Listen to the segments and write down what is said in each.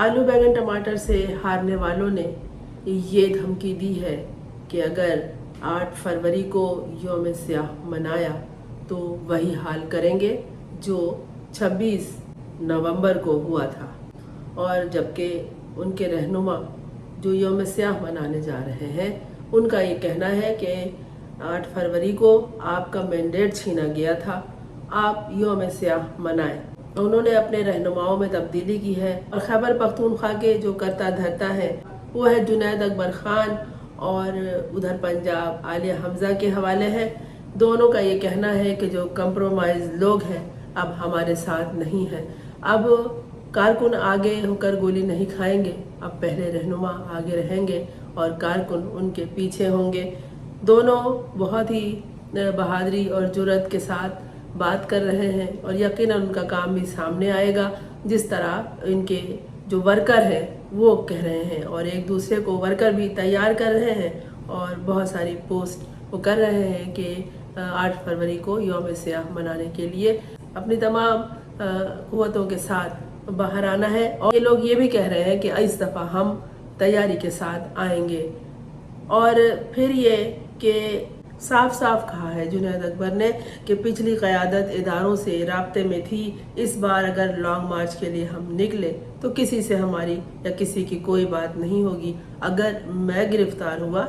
आलू बैंगन टमाटर से हारने वालों ने ये धमकी दी है कि अगर 8 फरवरी को यौम स्याह मनाया तो वही हाल करेंगे जो 26 नवंबर को हुआ था। और जबकि उनके रहनुमा जो यौम स्याह मनाने जा रहे हैं उनका ये कहना है कि 8 फरवरी को आपका मैंडेट छीना गया था, आप यौम स्याह मनाएं। उन्होंने अपने रहनुमाओं में तब्दीली की है और खैबर पख्तूनख्वा के जो करता धरता है वो है जुनैद अकबर खान, और उधर पंजाब आलिया हमजा के हवाले है। दोनों का ये कहना है कि जो कंप्रोमाइज लोग हैं अब हमारे साथ नहीं है, अब कारकुन आगे होकर गोली नहीं खाएंगे, अब पहले रहनुमा आगे रहेंगे और कारकुन उनके पीछे होंगे। दोनों बहुत ही बहादुरी और जुर्रत के साथ बात कर रहे हैं और यकीनन उनका काम भी सामने आएगा, जिस तरह इनके जो वर्कर हैं वो कह रहे हैं और एक दूसरे को वर्कर भी तैयार कर रहे हैं और बहुत सारी पोस्ट वो कर रहे हैं कि 8 फरवरी को यौम स्याह मनाने के लिए अपनी तमाम कुव्वतों के साथ बाहर आना है। और ये लोग ये भी कह रहे हैं कि इस दफ़ा हम तैयारी के साथ आएंगे। और फिर ये कि साफ साफ कहा है जुनैद अकबर ने कि पिछली क़यादत इदारों से राब्ते में थी, इस बार अगर लॉन्ग मार्च के लिए हम निकले तो किसी से हमारी या किसी की कोई बात नहीं होगी। अगर मैं गिरफ्तार हुआ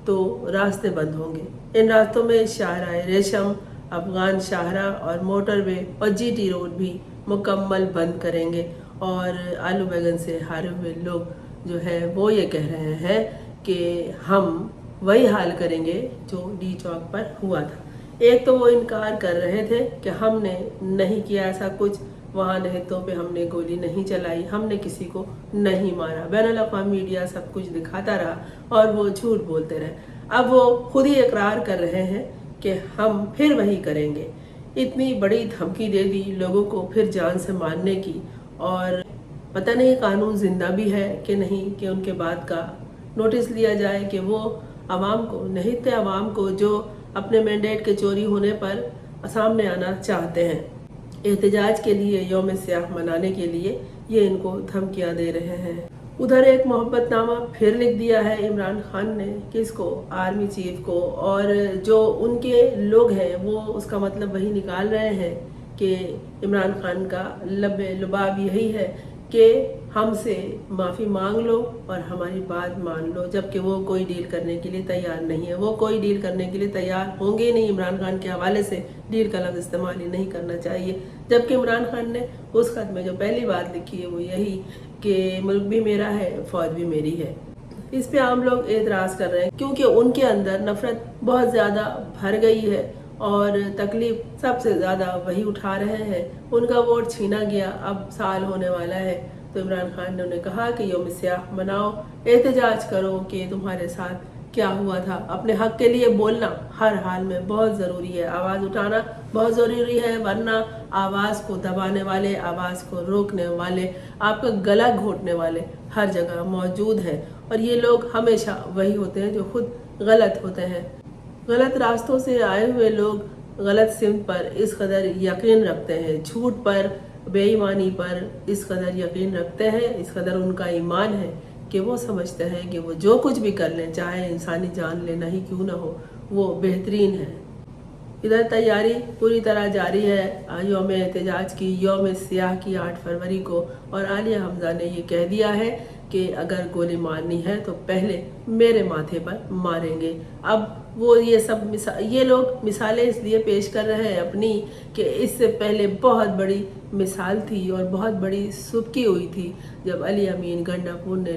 तो रास्ते बंद होंगे। इन रास्तों में शाहराह रेशम, अफगान शाहरा और मोटरवे और जीटी रोड भी मुकम्मल बंद करेंगे। और आलू बैगन से हारे हुए लोग जो है वो ये कह रहे हैं कि हम वही हाल करेंगे जो डी चौक पर हुआ था। एक तो वो इनकार कर रहे थे कि हमने नहीं किया ऐसा कुछ, वहाँ नहतों पे हमने गोली नहीं चलाई, हमने किसी को नहीं मारा। बैनुल-अक़वामी मीडिया सब कुछ दिखाता रहा और वो झूठ बोलते रहे। अब वो खुद ही इकरार कर रहे हैं कि हम फिर वही करेंगे। इतनी बड़ी धमकी दे दी लोगों को फिर जान से मारने की, और पता नहीं कानून जिंदा भी है कि नहीं कि उनके बाद का नोटिस लिया जाए कि वो आवाम को, निहित आवाम को जो अपने मैंडेट के चोरी होने पर सामने आना चाहते हैं एहतजाज के लिए, यौम स्याह मनाने के लिए, ये इनको धमकियां दे रहे हैं। उधर एक मोहब्बतनामा फिर लिख दिया है इमरान खान ने, किसको, आर्मी चीफ को, और जो उनके लोग हैं वो उसका मतलब वही निकाल रहे हैं कि इमरान खान का लबे लुबाब यही है कि हमसे माफ़ी मांग लो और हमारी बात मान लो, जबकि वो कोई डील करने के लिए तैयार नहीं है। वो कोई डील करने के लिए तैयार होंगे ही नहीं। इमरान खान के हवाले से डील का लफ्ज़ इस्तेमाल ही नहीं करना चाहिए। जबकि इमरान खान ने उस खत में जो पहली बात लिखी है वो यही कि मुल्क भी मेरा है, फौज भी मेरी है। इस पे आम लोग एतराज़ कर रहे हैं क्योंकि उनके अंदर नफरत बहुत ज़्यादा भर गई है और तकलीफ सबसे ज़्यादा वही उठा रहे हैं। उनका वोट छीना गया, अब साल होने वाला है, तो इमरान खान ने उन्हें कहा कि यौम स्याह मनाओ, एहतजाज करो कि तुम्हारे साथ क्या हुआ था। अपने हक के लिए बोलना हर हाल में बहुत ज़रूरी है, आवाज़ उठाना बहुत ज़रूरी है, वरना आवाज़ को दबाने वाले, आवाज़ को रोकने वाले, आपका गला घोटने वाले हर जगह मौजूद हैं। और ये लोग हमेशा वही होते हैं जो खुद गलत होते हैं। गलत रास्तों से आए हुए लोग गलत सिमत पर इस कदर यकीन रखते हैं, झूठ पर, बेईमानी पर इस कदर यकीन रखते हैं, इस कदर उनका ईमान है कि वो समझते हैं कि वो जो कुछ भी कर लें, चाहे इंसानी जान लेना ही क्यों ना हो, वो बेहतरीन है। इधर तैयारी पूरी तरह जारी है यौम एहतजाज की, यौम स्याह की 8 फरवरी को, और आलिया हमजा ने ये कह दिया है कि अगर गोली मारनी है तो पहले मेरे माथे पर मारेंगे। अब वो ये लोग मिसालें इसलिए पेश कर रहे हैं अपनी कि इससे पहले बहुत बड़ी मिसाल थी और बहुत बड़ी सुबकी हुई थी जब अली अमीन गंडापुर ने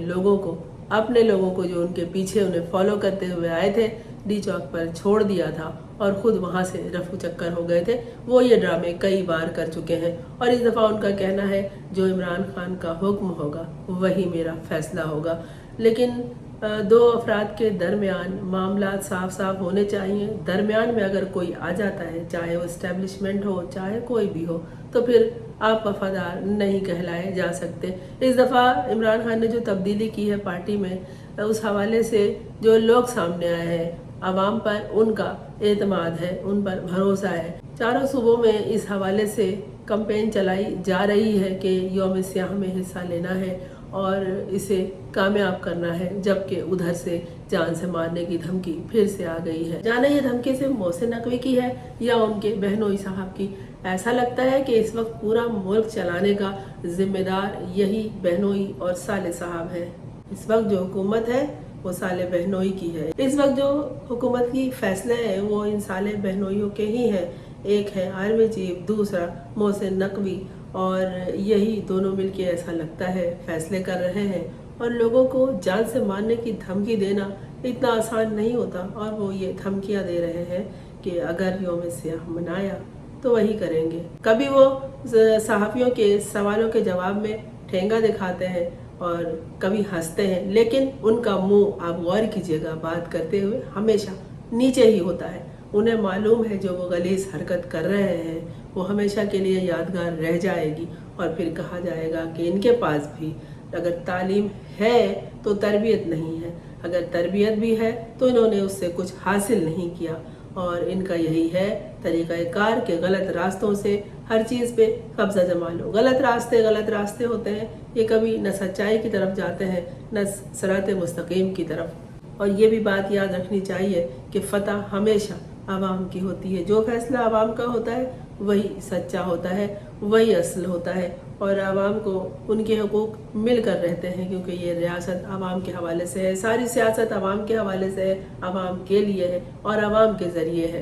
अपने लोगों को जो उनके पीछे उन्हें फॉलो करते हुए आए थे डी चौक पर छोड़ दिया था और खुद वहां से रफू चक्कर हो गए थे। वो ये ड्रामे कई बार कर चुके हैं और इस दफ़ा उनका कहना है जो इमरान खान का हुक्म होगा वही मेरा फैसला होगा। लेकिन दो अफराद के दरमियान मामला साफ साफ होने चाहिए। दरमियान में अगर कोई आ जाता है, चाहे वो इस्टेब्लिशमेंट हो चाहे कोई भी हो, तो फिर आप वफादार नहीं कहलाए जा सकते। इस दफ़ा इमरान खान ने जो तब्दीली की है पार्टी में, उस हवाले से जो लोग सामने आए हैं, आवाम पर उनका एतमाद है, उन पर भरोसा है। चारों सूबों में इस हवाले से कैंपेन चलाई जा रही है कि यौम सियाह में हिस्सा लेना है और इसे कामयाब करना है, जबकि उधर से जान से मारने की धमकी फिर से आ गई है। जाने ये धमकी सिर्फ मोहसिन नकवी की है या उनके बहनोई साहब की। ऐसा लगता है कि इस वक्त पूरा मुल्क चलाने का जिम्मेदार यही बहनोई और साले साहब है। इस वक्त जो हुकूमत है वो साले बहनोई की है। इस वक्त जो हुकूमत की फैसले हैं वो इन साले बहनोइयों के ही हैं। एक है आर्मी चीफ, दूसरा मोहसिन नकवी, और यही दोनों मिलके ऐसा लगता है फैसले कर रहे हैं। और लोगों को जान से मारने की धमकी देना इतना आसान नहीं होता, और वो ये धमकियां दे रहे हैं कि अगर यौम सियाह मनाया तो वही करेंगे। कभी वो सहाफ़ियों के सवालों के जवाब में ठेंगा दिखाते हैं और कभी हंसते हैं, लेकिन उनका मुंह आप गौर कीजिएगा बात करते हुए हमेशा नीचे ही होता है। उन्हें मालूम है जो वो गलीज़ हरकत कर रहे हैं वो हमेशा के लिए यादगार रह जाएगी, और फिर कहा जाएगा कि इनके पास भी अगर तालीम है तो तरबियत नहीं है, अगर तरबियत भी है तो इन्होंने उससे कुछ हासिल नहीं किया। और इनका यही है तरीक़ाकार के गलत रास्तों से हर चीज़ पे कब्जा जमा लो। गलत रास्ते होते हैं, ये कभी न सच्चाई की तरफ जाते हैं न सिरात मुस्तकीम की तरफ। और ये भी बात याद रखनी चाहिए कि फ़तह हमेशा आवाम की होती है। जो फैसला आवाम का होता है वही सच्चा होता है, वही असल होता है, और आवाम को उनके हुकूक मिलकर रहते हैं, क्योंकि ये रियासत आवाम के हवाले से है। सारी सियासत आवाम के हवाले से है, आवाम के लिए है और आवाम के ज़रिए है।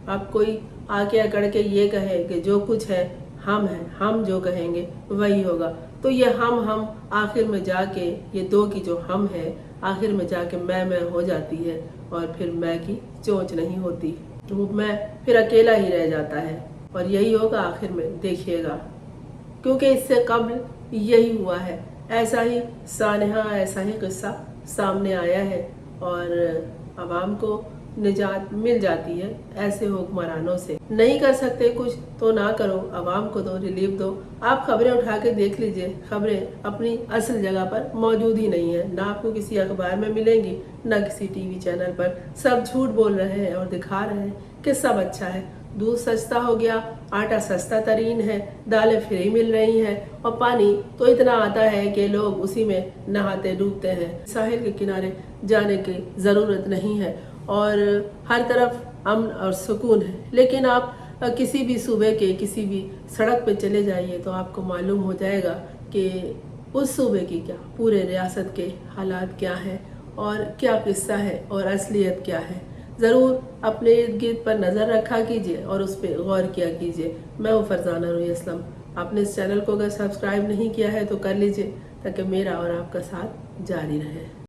अब कोई आके अकड़ के ये कहे कि जो कुछ है हम हैं, हम जो कहेंगे वही होगा, तो ये हम आखिर में जाके ये दो की जो हम है आखिर में जाके मैं हो जाती है, और फिर मैं की चोंच नहीं होती, तो वो मैं फिर अकेला ही रह जाता है। और यही होगा आखिर में, देखिएगा, क्योंकि इससे कब्ल यही हुआ है। ऐसा ही सानहा, ऐसा ही किस्सा सामने आया है, और आवाम को निजात मिल जाती है ऐसे हुक्मरानों से। नहीं कर सकते कुछ तो ना करो, आवाम को दो, रिलीफ दो। आप खबरें उठा के देख लीजिए, खबरें अपनी असल जगह पर मौजूद ही नहीं है, ना आपको किसी अखबार में मिलेंगी ना किसी टीवी चैनल पर। सब झूठ बोल रहे हैं और दिखा रहे हैं कि सब अच्छा है। दूध सस्ता हो गया, आटा सस्ता तरीन है, दालें फ्री मिल रही हैं, और पानी तो इतना आता है कि लोग उसी में नहाते डूबते हैं। साहिल के किनारे जाने की ज़रूरत नहीं है और हर तरफ अमन और सुकून है। लेकिन आप किसी भी सूबे के किसी भी सड़क पे चले जाइए तो आपको मालूम हो जाएगा कि उस सूबे की क्या, पूरे रियासत के हालात क्या हैं और क्या किस्सा है और असलियत क्या है। ज़रूर अपने इर्द गिर्द पर नज़र रखा कीजिए और उस पर गौर किया कीजिए। मैं हूँ फरजाना रूही असलम। आपने इस चैनल को अगर सब्सक्राइब नहीं किया है तो कर लीजिए, ताकि मेरा और आपका साथ जारी रहे।